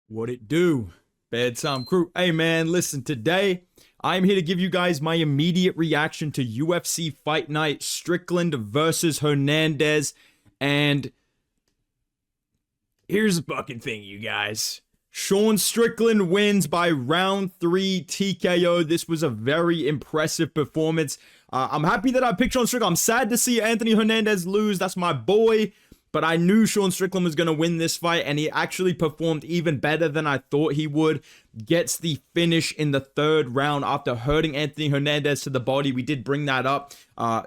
What it do? Bedtime crew. Hey man, listen, today I'm here to give you guys my immediate reaction to UFC Fight Night Strickland versus Hernandez. And here's the fucking thing, you guys. Sean Strickland wins by round 3 TKO. This was a very impressive performance. I'm happy that I picked Sean Strickland. I'm sad to see Anthony Hernandez lose. That's my boy. But I knew Sean Strickland was going to win this fight, and he actually performed even better than I thought he would. Gets the finish in the 3rd round after hurting Anthony Hernandez to the body. We did bring that up.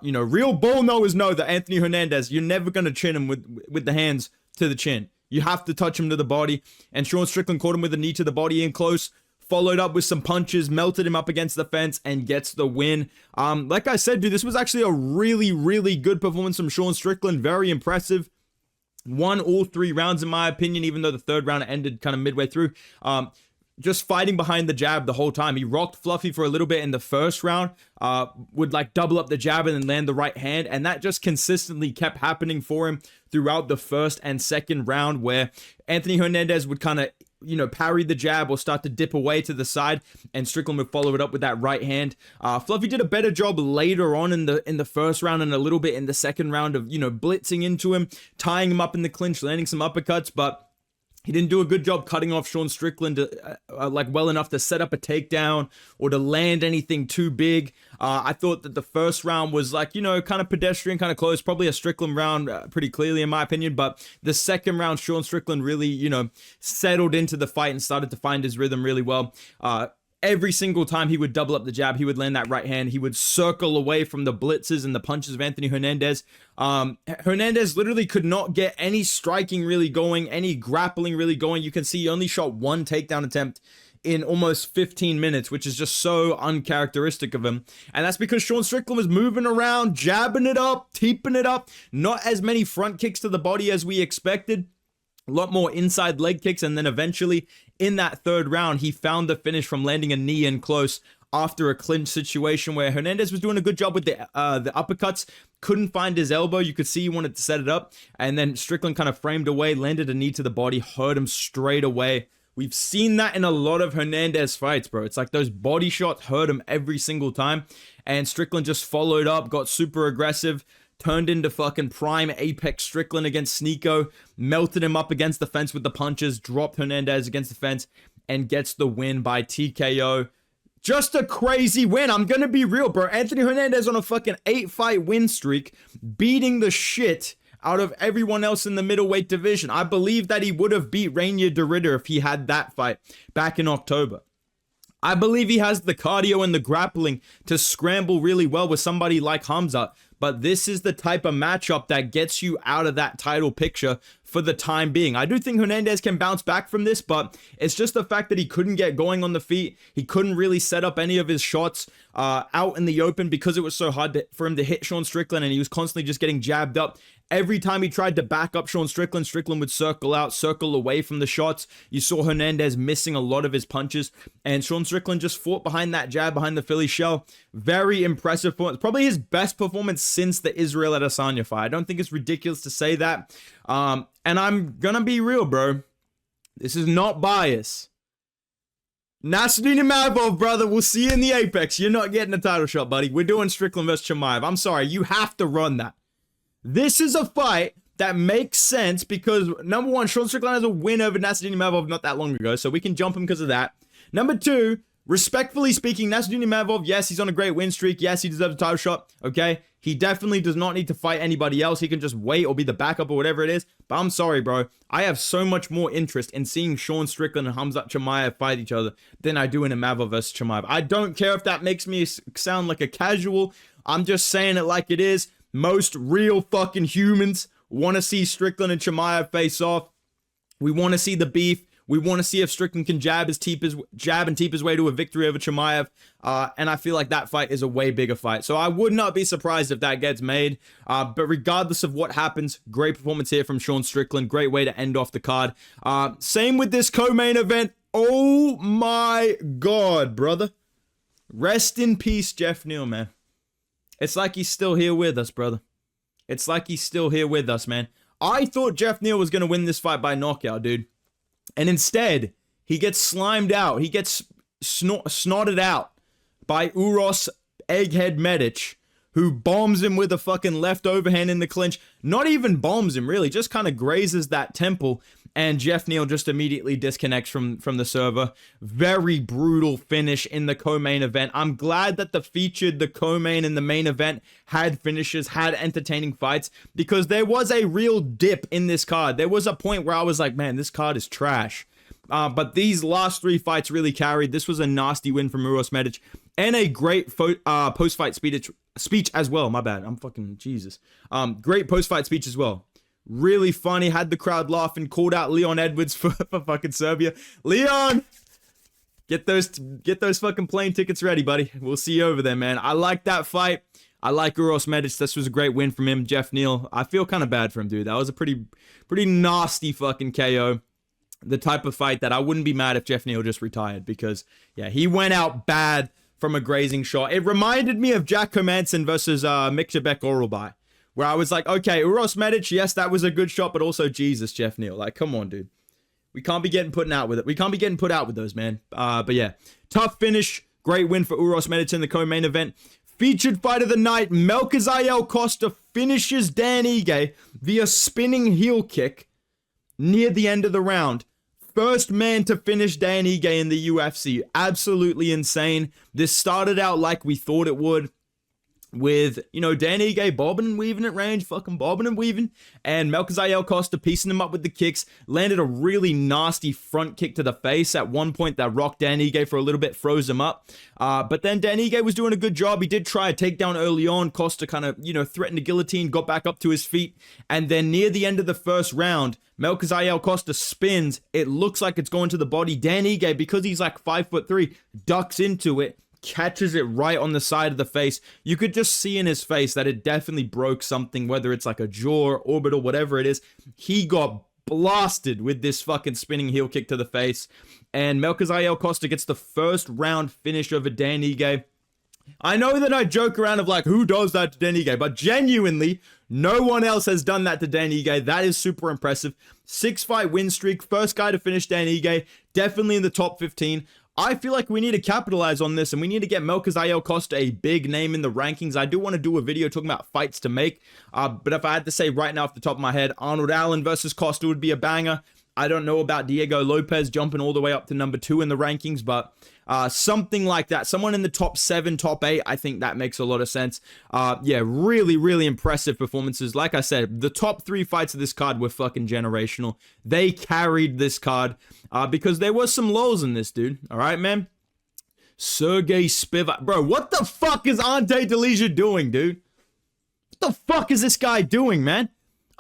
Real bull knowers know that Anthony Hernandez, you're never going to chin him with the hands to the chin. You have to touch him to the body, and Sean Strickland caught him with a knee to the body in close. Followed up with some punches, melted him up against the fence, and gets the win. Like I said, dude, this was actually a really, really good performance from Sean Strickland. Very impressive. Won all 3 rounds, in my opinion, even though the 3rd round ended kind of midway through. Just fighting behind the jab the whole time. He rocked Fluffy for a little bit in the 1st round, would like double up the jab and then land the right hand, and that just consistently kept happening for him throughout the 1st and 2nd round, where Anthony Hernandez would kind of parry the jab or start to dip away to the side, and Strickland would follow it up with that right hand. Fluffy did a better job later on in the 1st round and a little bit in the 2nd round of blitzing into him, tying him up in the clinch, landing some uppercuts, but he didn't do a good job cutting off Sean Strickland well enough to set up a takedown or to land anything too big. I thought that the 1st round was kind of pedestrian, kind of close, probably a Strickland round pretty clearly in my opinion, but the 2nd round, Sean Strickland really, settled into the fight and started to find his rhythm really well. Every single time he would double up the jab, he would land that right hand. He would circle away from the blitzes and the punches of Anthony Hernandez. Hernandez literally could not get any striking really going, any grappling really going. You can see he only shot 1 takedown attempt in almost 15 minutes, which is just so uncharacteristic of him. And that's because Sean Strickland was moving around, jabbing it up, teeping it up. Not as many front kicks to the body as we expected. A lot more inside leg kicks, and then eventually in that 3rd round, he found the finish from landing a knee in close after a clinch situation where Hernandez was doing a good job with the uppercuts, couldn't find his elbow. You could see he wanted to set it up, and then Strickland kind of framed away, landed a knee to the body, hurt him straight away. We've seen that in a lot of Hernandez fights, bro. It's like those body shots hurt him every single time, and Strickland just followed up, got super aggressive, turned into fucking prime Apex Strickland against Sneeko, melted him up against the fence with the punches, dropped Hernandez against the fence, and gets the win by TKO. Just a crazy win. I'm gonna be real, bro. Anthony Hernandez on a fucking 8-fight win streak, beating the shit out of everyone else in the middleweight division. I believe that he would have beat Reinier de Ridder if he had that fight back in October. I believe he has the cardio and the grappling to scramble really well with somebody like Hamza. But this is the type of matchup that gets you out of that title picture for the time being. I do think Hernandez can bounce back from this, but it's just the fact that he couldn't get going on the feet. He couldn't really set up any of his shots out in the open because it was so hard for him to hit Sean Strickland, and he was constantly just getting jabbed up. Every time he tried to back up Sean Strickland, Strickland would circle out, circle away from the shots. You saw Hernandez missing a lot of his punches, and Sean Strickland just fought behind that jab, behind the Philly shell. Very impressive performance. Probably his best performance since the Israel Adesanya fight. I don't think it's ridiculous to say that. And I'm gonna be real, bro. This is not bias. Nasruddin Imavov, brother, we'll see you in the Apex. You're not getting a title shot, buddy. We're doing Strickland versus Chimaev. I'm sorry, you have to run that. This is a fight that makes sense because, number 1, Sean Strickland has a win over Nasruddin Imavov not that long ago, so we can jump him because of that. Number 2, respectfully speaking, Nasruddin Imavov, yes, he's on a great win streak. Yes, he deserves a title shot, okay? He definitely does not need to fight anybody else. He can just wait or be the backup or whatever it is. But I'm sorry, bro. I have so much more interest in seeing Sean Strickland and Hamzat Chimaev fight each other than I do in Imavov versus Chimaev. I don't care if that makes me sound like a casual. I'm just saying it like it is. Most real fucking humans want to see Strickland and Chimaev face off. We want to see the beef. We want to see if Strickland can jab and teep his way to a victory over Chimaev. And I feel like that fight is a way bigger fight. So I would not be surprised if that gets made. But regardless of what happens, great performance here from Sean Strickland. Great way to end off the card. Same with this co-main event. Oh my God, brother. Rest in peace, Jeff Neal, man. It's like he's still here with us, brother. It's like he's still here with us, man. I thought Jeff Neal was going to win this fight by knockout, dude. And instead, He gets slimed out. He gets snotted out by Uros Egghead Medic, who bombs him with a fucking left overhand in the clinch. Not even bombs him, really. Just kind of grazes that temple. And Jeff Neal just immediately disconnects from the server. Very brutal finish in the co-main event. I'm glad that the co-main and the main event had finishes, had entertaining fights, because there was a real dip in this card. There was a point where I was like, man, this card is trash. But these last 3 fights really carried. This was a nasty win from Uros Medic. And a great post-fight speech as well. My bad. I'm fucking Jesus. Great post-fight speech as well. Really funny. Had the crowd laughing. Called out Leon Edwards for fucking Serbia. Leon! Get those fucking plane tickets ready, buddy. We'll see you over there, man. I like that fight. I like Uros Medic. This was a great win from him. Jeff Neal. I feel kind of bad for him, dude. That was a pretty nasty fucking KO. The type of fight that I wouldn't be mad if Jeff Neal just retired, because, yeah, he went out bad from a grazing shot. It reminded me of Jack Hermanson versus Mikhabek Oralbai, where I was like, okay, Uros Medic, yes, that was a good shot, but also, Jesus, Jeff Neal. Like, come on, dude. We can't be getting put out with it. We can't be getting put out with those, man. But yeah, tough finish. Great win for Uros Medic in the co-main event. Featured fight of the night, Melchizael Costa finishes Dan Ige via spinning heel kick near the end of the round. First man to finish Dan Ige in the UFC. Absolutely insane. This started out like we thought it would, with, you know, Dan Ige bobbing and weaving at range, fucking bobbing and weaving, and Melchizael Costa piecing him up with the kicks. Landed a really nasty front kick to the face at one point that rocked Dan Ige for a little bit, froze him up. But then Dan Ige was doing a good job. He did try a takedown early on. Costa kind of, you know, threatened a guillotine, got back up to his feet, and then near the end of the first round, Melchizael Costa spins. It looks like it's going to the body. Dan Ige, because he's like 5'3", ducks into it, catches it right on the side of the face. You could just see in his face that it definitely broke something, whether it's like a jaw, orbital, whatever it is. He got blasted with this fucking spinning heel kick to the face. And Melchizael Costa gets the first round finish over Dan Ige. I know that I joke around of like, who does that to Dan Ige? But genuinely, no one else has done that to Dan Ige. That is super impressive. 6-fight win streak. First guy to finish Dan Ige. Definitely in the top 15. I feel like we need to capitalize on this, and we need to get Melchizael Costa a big name in the rankings. I do want to do a video talking about fights to make, but if I had to say right now off the top of my head, Arnold Allen versus Costa would be a banger. I don't know about Diego Lopez jumping all the way up to number 2 in the rankings, but something like that. Someone in the top 7, top 8, I think that makes a lot of sense. Yeah, really, really impressive performances. Like I said, the top 3 fights of this card were fucking generational. They carried this card because there was some lulls in this, dude. All right, man? Sergey Spivac. Bro, what the fuck is Ante Delija doing, dude? What the fuck is this guy doing, man?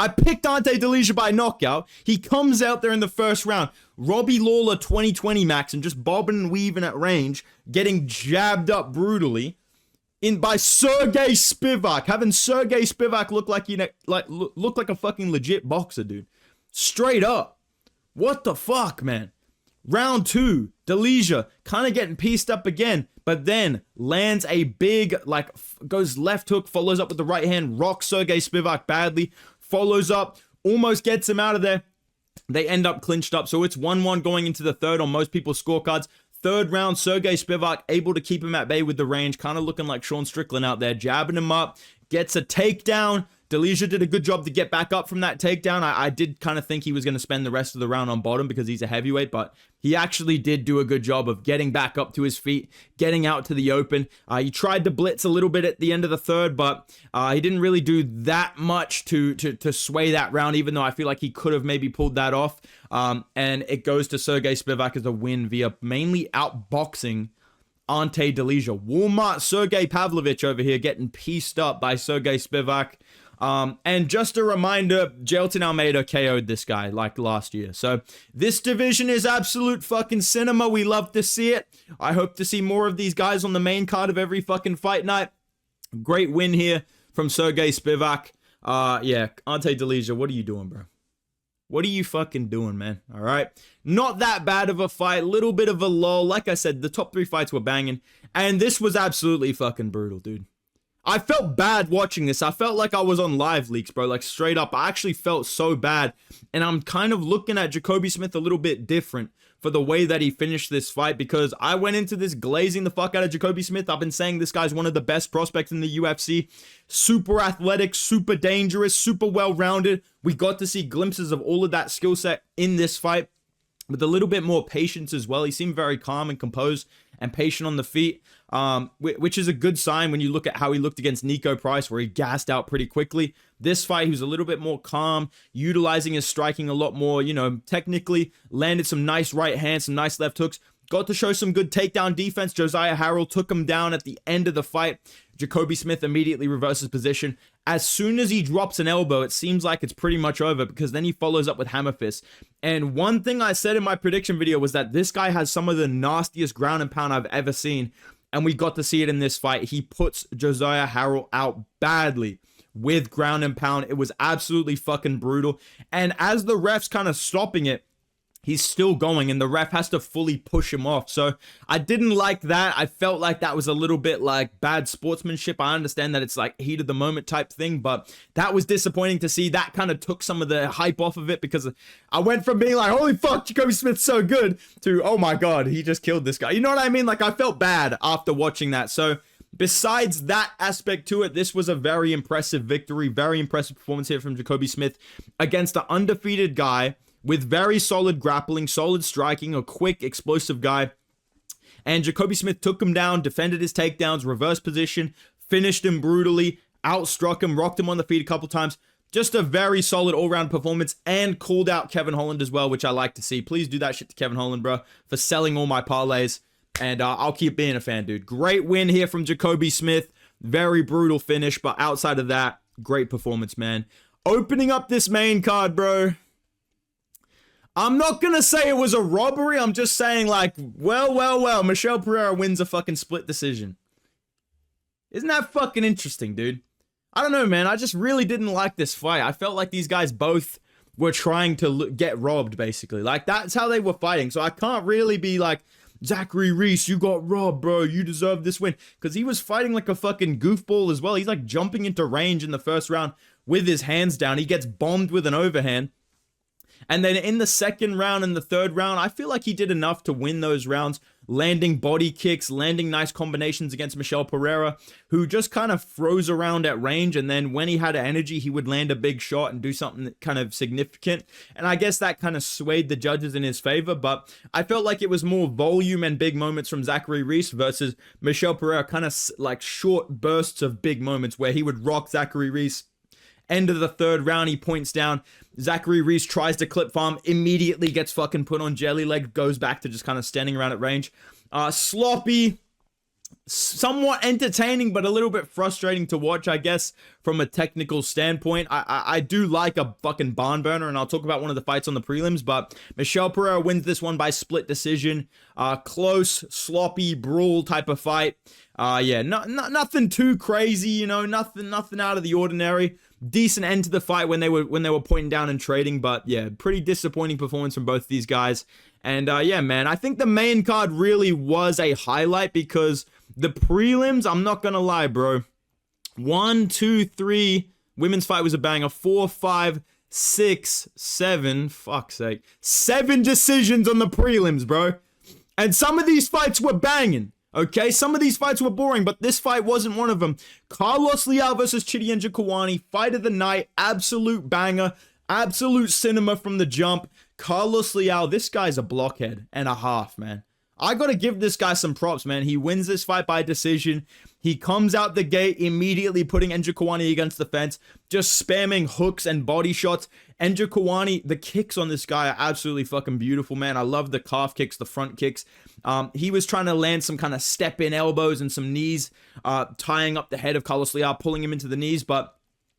I picked Ante Delija by knockout. He comes out there in the first round. Robbie Lawler 2020 max and just bobbing and weaving at range, getting jabbed up brutally by Sergey Spivac. Having Sergey Spivac look like a fucking legit boxer, dude. Straight up. What the fuck, man? Round 2, Delija kind of getting pieced up again, but then lands a big, like, goes left hook, follows up with the right hand, rocks Sergey Spivac badly, follows up, almost gets him out of there. They end up clinched up, so it's 1-1 going into the third on most people's scorecards. Third round, Sergey Spivac able to keep him at bay with the range, kind of looking like Sean Strickland out there, jabbing him up, gets a takedown. Delija did a good job to get back up from that takedown. I did kind of think he was going to spend the rest of the round on bottom because he's a heavyweight, but he actually did do a good job of getting back up to his feet, getting out to the open. He tried to blitz a little bit at the end of the third, but he didn't really do that much to sway that round, even though I feel like he could have maybe pulled that off. And it goes to Sergey Spivac as a win via mainly outboxing Ante Delija. Walmart Sergey Pavlovich over here getting pieced up by Sergey Spivac. And just a reminder, Jailton Almeida KO'd this guy like last year. So this division is absolute fucking cinema. We love to see it. I hope to see more of these guys on the main card of every fucking fight night. Great win here from Sergey Spivac. Yeah, Ante Delija, what are you doing, bro? What are you fucking doing, man? All right. Not that bad of a fight. Little bit of a lull. Like I said, the top 3 fights were banging. And this was absolutely fucking brutal, dude. I felt bad watching this. I felt like I was on live leaks, bro. Like, straight up. I actually felt so bad. And I'm kind of looking at Jacoby Smith a little bit different for the way that he finished this fight, because I went into this glazing the fuck out of Jacoby Smith. I've been saying this guy's one of the best prospects in the UFC. Super athletic, super dangerous, super well-rounded. We got to see glimpses of all of that skill set in this fight, with a little bit more patience as well. He seemed very calm and composed and patient on the feet, which is a good sign when you look at how he looked against Nico Price, where he gassed out pretty quickly. This fight, he was a little bit more calm, utilizing his striking a lot more, technically landed some nice right hands, some nice left hooks, got to show some good takedown defense. Josiah Harrell took him down at the end of the fight. Jacoby Smith immediately reverses position. As soon as he drops an elbow, it seems like it's pretty much over, because then he follows up with hammer fist. And one thing I said in my prediction video was that this guy has some of the nastiest ground and pound I've ever seen. And we got to see it in this fight. He puts Josiah Harrell out badly with ground and pound. It was absolutely fucking brutal. And as the ref's kind of stopping it, he's still going, and the ref has to fully push him off. So I didn't like that. I felt like that was a little bit like bad sportsmanship. I understand that it's like heat of the moment type thing, but that was disappointing to see. That kind of took some of the hype off of it, because I went from being like, holy fuck, Jacoby Smith's so good, to, oh my God, he just killed this guy. You know what I mean? Like, I felt bad after watching that. So besides that aspect to it, this was a very impressive victory, very impressive performance here from Jacoby Smith against an undefeated guy with very solid grappling, solid striking, a quick, explosive guy. And Jacoby Smith took him down, defended his takedowns, reverse position, finished him brutally, outstruck him, rocked him on the feet a couple times. Just a very solid all-round performance, and called out Kevin Holland as well, which I like to see. Please do that shit to Kevin Holland, bro, for selling all my parlays. And I'll keep being a fan, dude. Great win here from Jacoby Smith. Very brutal finish, but outside of that, great performance, man. Opening up this main card, bro. I'm not going to say it was a robbery. I'm just saying, like, well. Michel Pereira wins a fucking split decision. Isn't that fucking interesting, dude? I don't know, man. I just really didn't like this fight. I felt like these guys both were trying to get robbed, basically. Like, that's how they were fighting. So I can't really be like, Zachary Reese, you got robbed, bro. You deserve this win. Because he was fighting like a fucking goofball as well. He's like jumping into range in the first round with his hands down. He gets bombed with an overhand. And then in the second round and the third round, I feel like he did enough to win those rounds, landing body kicks, landing nice combinations against Michel Pereira, who just kind of froze around at range. And then when he had energy, he would land a big shot and do something kind of significant. And I guess that kind of swayed the judges in his favor. But I felt like it was more volume and big moments from Zachary Reese versus Michel Pereira, kind of like short bursts of big moments where he would rock Zachary Reese. End of the third round, he points down. Zachary Reese tries to clip farm, immediately gets fucking put on jelly leg, goes back to just kind of standing around at range. Sloppy, somewhat entertaining, but a little bit frustrating to watch, I guess, from a technical standpoint. I do like a fucking barn burner, and I'll talk about one of the fights on the prelims, but Michel Pereira wins this one by split decision. Close, sloppy, brawl type of fight. Yeah, nothing too crazy, you know, nothing out of the ordinary. Decent end to the fight when they were pointing down and trading, but yeah, pretty disappointing performance from both these guys. And yeah, man, I think the main card really was a highlight, because the prelims, I'm not gonna lie, bro. 1, 2, 3, women's fight was a banger. 4, 5, 6, 7, fuck's sake, 7 decisions on the prelims, bro. And some of these fights were banging. Okay, some of these fights were boring, but this fight wasn't one of them. Carlos Leal versus Chidi Njokuani, fight of the night, absolute banger, absolute cinema from the jump. Carlos Leal, this guy's a blockhead and a half, man. I gotta give this guy some props, man. He wins this fight by decision. He comes out the gate immediately putting Njokuani against the fence, just spamming hooks and body shots. Njokuani, the kicks on this guy are absolutely fucking beautiful, man. I love the calf kicks, the front kicks. He was trying to land some kind of step-in elbows and some knees, tying up the head of Carlos Leal, pulling him into the knees, but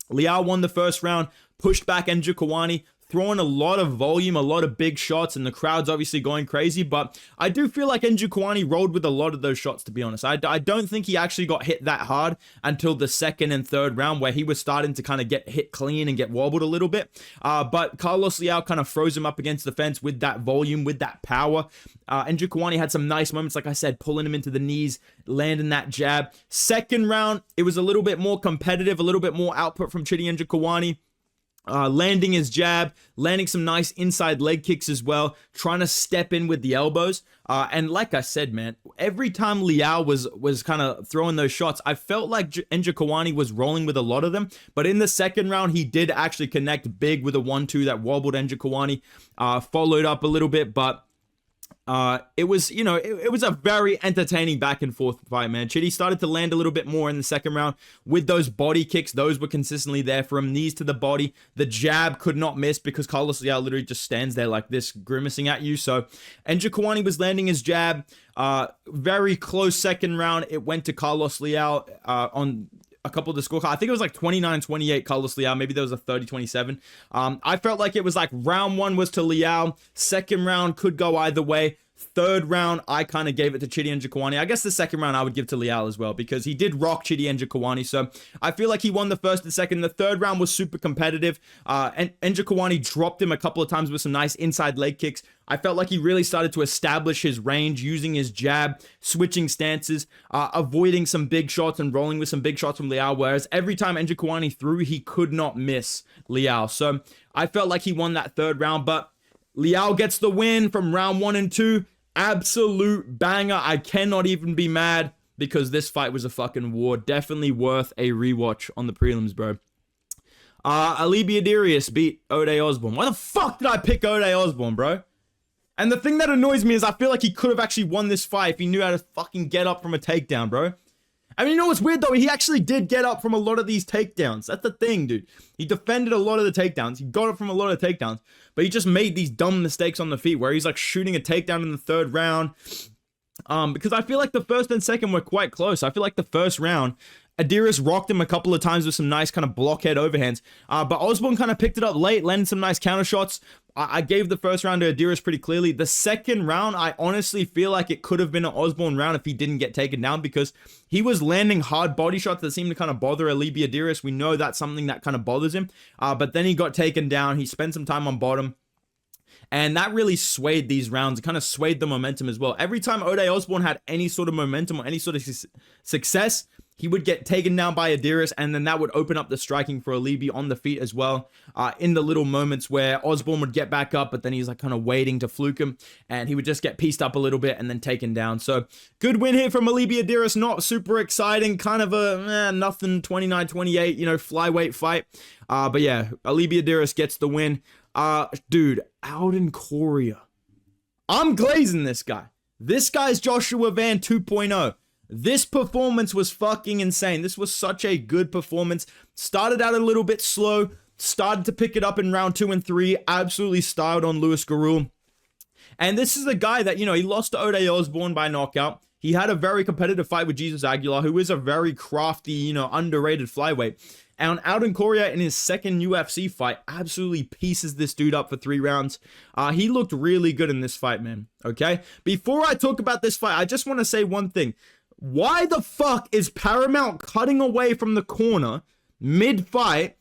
Leal won the first round, pushed back Njokuani, throwing a lot of volume, a lot of big shots, and the crowd's obviously going crazy, but I do feel like Njokuani rolled with a lot of those shots, to be honest. I don't think he actually got hit that hard until the second and third round, where he was starting to kind of get hit clean and get wobbled a little bit, but Carlos Leal kind of froze him up against the fence with that volume, with that power. Njokuani had some nice moments, like I said, pulling him into the knees, landing that jab. Second round, it was a little bit more competitive, a little bit more output from Chidi Njokuani. landing his jab, landing some nice inside leg kicks as well, trying to step in with the elbows. And like I said, man, every time Liao was kind of throwing those shots, I felt like Njokuani was rolling with a lot of them. But in the second round, he did actually connect big with a 1-2 that wobbled Njokuani, followed up a little bit, but it was, it was a very entertaining back and forth fight, man. Chidi started to land a little bit more in the second round with those body kicks. Those were consistently there for him. Knees to the body. The jab could not miss because Carlos Liao literally just stands there like this, grimacing at you. So Njokuani was landing his jab. Very close second round. It went to Carlos Liao on a couple of the scorecard. I think it was like 29-28 Carlos Liao. Maybe there was a 30-27. I felt like it was like round one was to Liao. Second round could go either way. Third round, I kind of gave it to Chidi Njokuani. I guess the second round I would give to Liao as well because he did rock Chidi Njokuani. So I feel like he won the first and second. The third round was super competitive. And Njokuani dropped him a couple of times with some nice inside leg kicks. I felt like he really started to establish his range using his jab, switching stances, avoiding some big shots and rolling with some big shots from Liao, whereas every time Njokuani threw, he could not miss Liao. So I felt like he won that third round, but Liao gets the win from round 1 and 2. Absolute banger. I cannot even be mad because this fight was a fucking war. Definitely worth a rewatch on the prelims, bro. Idiris beat Ode Osborne. Why the fuck did I pick Ode Osborne, bro? And the thing that annoys me is I feel like he could have actually won this fight if he knew how to fucking get up from a takedown, bro. I mean, you know what's weird, though? He actually did get up from a lot of these takedowns. That's the thing, dude. He defended a lot of the takedowns. He got up from a lot of takedowns. But he just made these dumb mistakes on the feet where he's, like, shooting a takedown in the third round. Because I feel like the first and second were quite close. I feel like the first round, Idiris rocked him a couple of times with some nice kind of blockhead overhands. But Osborne kind of picked it up late, landed some nice counter shots. I gave the first round to Idiris pretty clearly. The second round, I honestly feel like it could have been an Osborne round if he didn't get taken down because he was landing hard body shots that seemed to kind of bother Idiris. We know that's something that kind of bothers him. But then he got taken down. He spent some time on bottom. And that really swayed these rounds. It kind of swayed the momentum as well. Every time Ode Osborne had any sort of momentum or any sort of success, he would get taken down by Idiris, and then that would open up the striking for Alibi on the feet as well. In the little moments where Osborne would get back up, but then he's like kind of waiting to fluke him, and he would just get pieced up a little bit and then taken down. So good win here from Alibi Idiris. Not super exciting, kind of a nothing 29-28, flyweight fight. But yeah, Alibi Idiris gets the win. Dude, Alden Coria. I'm glazing this guy. This guy's Joshua Van 2.0. This performance was fucking insane. This was such a good performance. Started out a little bit slow. Started to pick it up in round 2 and 3. Absolutely styled on Louis Gurule. And this is a guy that, he lost to Ode Osborne by knockout. He had a very competitive fight with Jesus Aguilar, who is a very crafty, underrated flyweight. And Alden Coria in his second UFC fight absolutely pieces this dude up for 3 rounds. He looked really good in this fight, man. Okay? Before I talk about this fight, I just want to say one thing. Why the fuck is Paramount cutting away from the corner mid-fight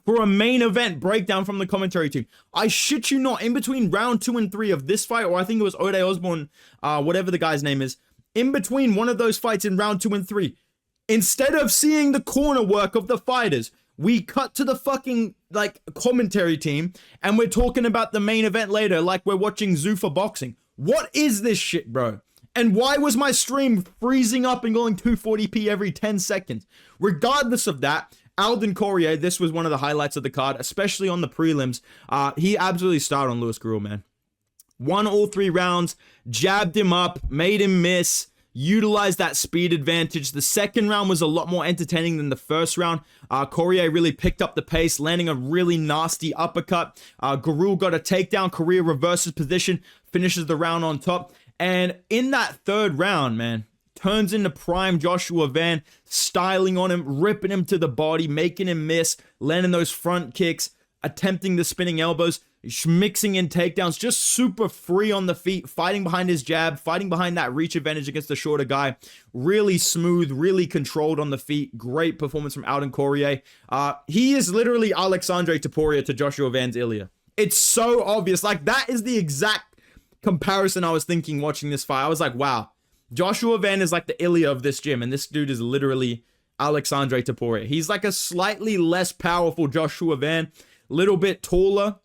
for a main event breakdown from the commentary team? I shit you not, in between round 2 and 3 of this fight, or I think it was Ode Osborne, whatever the guy's name is, in between one of those fights in round 2 and 3, instead of seeing the corner work of the fighters, we cut to the fucking, commentary team, and we're talking about the main event later like we're watching Zuffa boxing. What is this shit, bro? And why was my stream freezing up and going 240p every 10 seconds? Regardless of that, Alden Coria, this was one of the highlights of the card, especially on the prelims. He absolutely starred on Louis Gurule, man. Won all 3 rounds, jabbed him up, made him miss, utilized that speed advantage. The second round was a lot more entertaining than the first round. Coria really picked up the pace, landing a really nasty uppercut. Gurule got a takedown. Coria reverses position, finishes the round on top. And in that third round, man, turns into prime Joshua Van, styling on him, ripping him to the body, making him miss, landing those front kicks, attempting the spinning elbows, mixing in takedowns, just super free on the feet, fighting behind his jab, fighting behind that reach advantage against the shorter guy. Really smooth, really controlled on the feet. Great performance from Alden Coria. He is literally Alexandre Topuria to Joshua Van's Ilya. It's so obvious. That is the exact comparison I was thinking watching this fight. I was like, wow, Joshua Van is like the Ilya of this gym, and this dude is literally Alexandre Topuria. He's like a slightly less powerful Joshua Van, Little bit taller,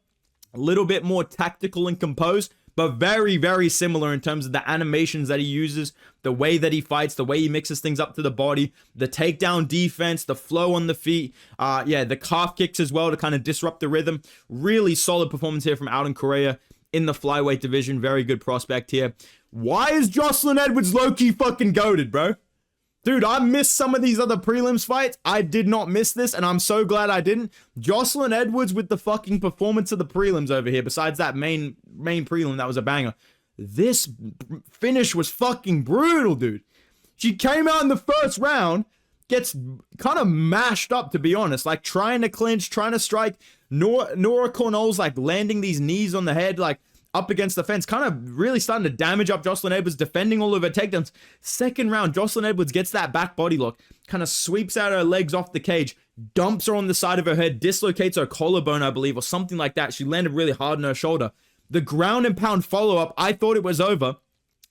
a little bit more tactical and composed, but very, very similar in terms of the animations that he uses, the way that he fights, the way he mixes things up to the body, the takedown defense, the flow on the feet, the calf kicks as well to kind of disrupt the rhythm. Really solid performance here from Alden Coria in the flyweight division. Very good prospect here. Why is Joselyn Edwards low-key fucking goated, bro? Dude, I missed some of these other prelims fights. I did not miss this, and I'm so glad I didn't. Joselyn Edwards with the fucking performance of the prelims over here, besides that main prelim, that was a banger. This finish was fucking brutal, dude. She came out in the first round, gets kind of mashed up, to be honest. Like, trying to clinch, trying to strike. Nora Cornell's, like, landing these knees on the head, like, up against the fence, kind of really starting to damage up Joselyn Edwards, defending all of her takedowns. Second round, Joselyn Edwards gets that back body lock, kind of sweeps out her legs off the cage, dumps her on the side of her head, dislocates her collarbone, I believe, or something like that. She landed really hard on her shoulder. The ground and pound follow-up, I thought it was over.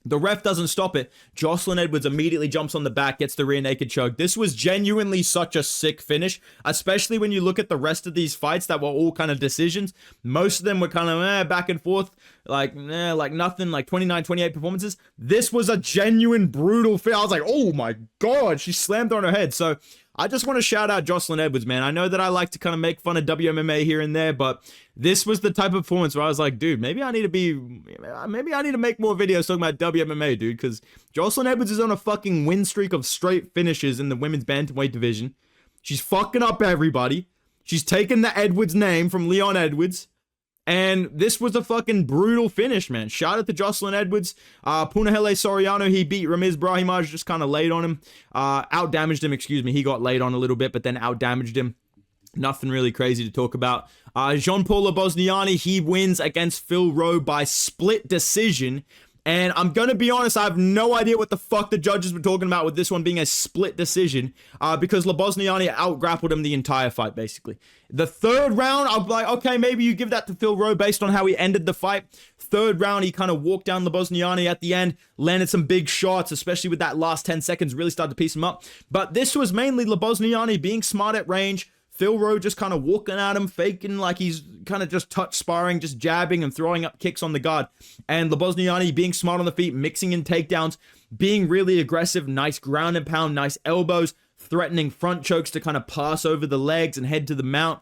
The ref doesn't stop it. Joselyn Edwards immediately jumps on the back, gets the rear naked choke. This was genuinely such a sick finish, especially when you look at the rest of these fights that were all kind of decisions. Most of them were kind of back and forth, like nothing, like 29, 28 performances. This was a genuine brutal fit. I was like, oh my God, she slammed on her head. So I just want to shout out Joselyn Edwards, man. I know that I like to kind of make fun of WMMA here and there, but this was the type of performance where I was like, dude, maybe I need to make more videos talking about WMMA, dude, because Joselyn Edwards is on a fucking win streak of straight finishes in the women's bantamweight division. She's fucking up everybody. She's taken the Edwards name from Leon Edwards. And this was a fucking brutal finish, man. Shout out to Joselyn Edwards. Punahele Soriano, he beat Ramiz Brahimaj, just kind of laid on him. Out-damaged him, excuse me. He got laid on a little bit, but then out-damaged him. Nothing really crazy to talk about. Jean-Paul Labelosnoyani, he wins against Phil Rowe by split decision. And I'm going to be honest, I have no idea what the fuck the judges were talking about with this one being a split decision, because Labelosnoyani out-grappled him the entire fight, basically. The third round, I'm like, okay, maybe you give that to Phil Rowe based on how he ended the fight. Third round, he kind of walked down Labelosnoyani at the end, landed some big shots, especially with that last 10 seconds, really started to piece him up. But this was mainly Labelosnoyani being smart at range, Phil Rowe just kind of walking at him, faking like he's kind of just touch sparring, just jabbing and throwing up kicks on the guard. And Labelosnoyani being smart on the feet, mixing in takedowns, being really aggressive, nice ground and pound, nice elbows, threatening front chokes to kind of pass over the legs and head to the mount.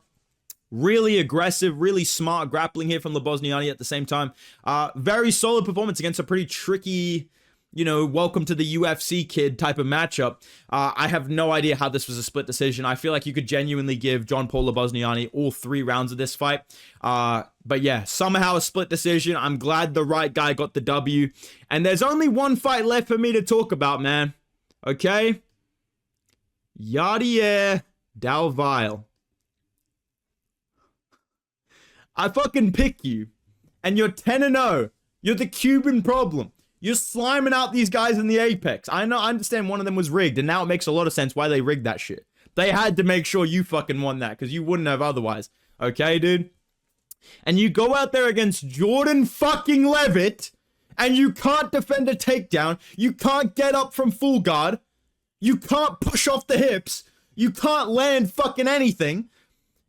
Really aggressive, really smart grappling here from Labelosnoyani at the same time. Very solid performance against a pretty tricky, you know, welcome to the UFC kid type of matchup. I have no idea how this was a split decision. I feel like you could genuinely give Jean-Paul Labelosnoyani all 3 rounds of this fight. But yeah, somehow a split decision. I'm glad the right guy got the W. And there's only one fight left for me to talk about, man. Okay? Yadier Valle. I fucking pick you, and you're 10-0. You're the Cuban problem. You're sliming out these guys in the Apex. I understand one of them was rigged, and now it makes a lot of sense why they rigged that shit. They had to make sure you fucking won that, because you wouldn't have otherwise. Okay, dude? And you go out there against Jordan fucking Leavitt, and you can't defend a takedown. You can't get up from full guard. You can't push off the hips. You can't land fucking anything.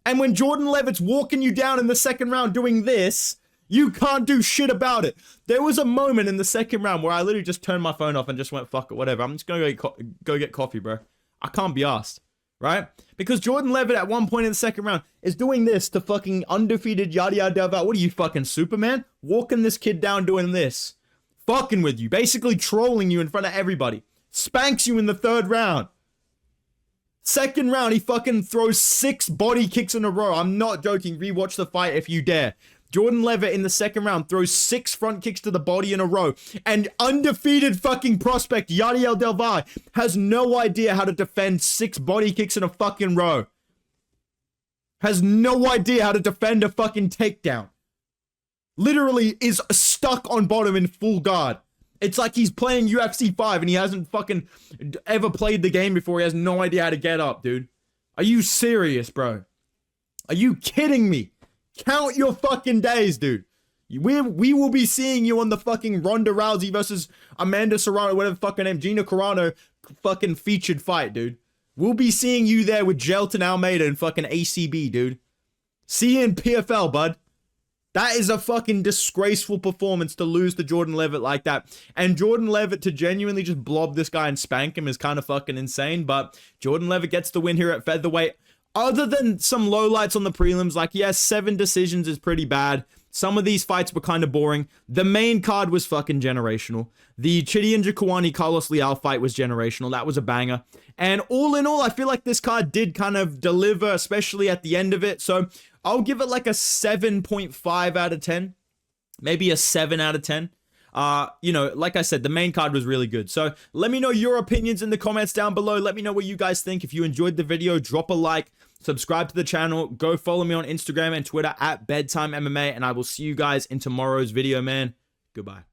And when Jordan Leavitt's walking you down in the second round doing this, you can't do shit about it. There was a moment in the second round where I literally just turned my phone off and just went, fuck it, whatever. I'm just going to go get coffee, bro. I can't be asked, right? Because Jordan Leavitt at one point in the second round is doing this to fucking undefeated Yadier Valle. What are you, fucking Superman? Walking this kid down doing this. Fucking with you. Basically trolling you in front of everybody. Spanks you in the third round. Second round, he fucking throws 6 body kicks in a row. I'm not joking. Rewatch the fight if you dare. Jordan Leavitt in the second round throws 6 front kicks to the body in a row. And undefeated fucking prospect Yadier Valle has no idea how to defend 6 body kicks in a fucking row. Has no idea how to defend a fucking takedown. Literally is stuck on bottom in full guard. It's like he's playing UFC 5 and he hasn't fucking ever played the game before. He has no idea how to get up, dude. Are you serious, bro? Are you kidding me? Count your fucking days, dude. We will be seeing you on the fucking Ronda Rousey versus Amanda Serrano, whatever fucking name, Gina Carano fucking featured fight, dude. We'll be seeing you there with Gelton Almeida and fucking ACB, dude. See you in PFL, bud. That is a fucking disgraceful performance to lose to Jordan Leavitt like that. And Jordan Leavitt to genuinely just blob this guy and spank him is kind of fucking insane. But Jordan Leavitt gets the win here at featherweight. Other than some lowlights on the prelims, like, yes, 7 decisions is pretty bad. Some of these fights were kind of boring. The main card was fucking generational. The Chidi and Njokuani Carlos Leal fight was generational. That was a banger. And all in all, I feel like this card did kind of deliver, especially at the end of it. So I'll give it like a 7.5 out of 10. Maybe a 7 out of 10. You know, like I said, the main card was really good. So let me know your opinions in the comments down below. Let me know what you guys think. If you enjoyed the video, drop a like, subscribe to the channel, go follow me on Instagram and Twitter at Bedtime MMA, and I will see you guys in tomorrow's video, man. Goodbye.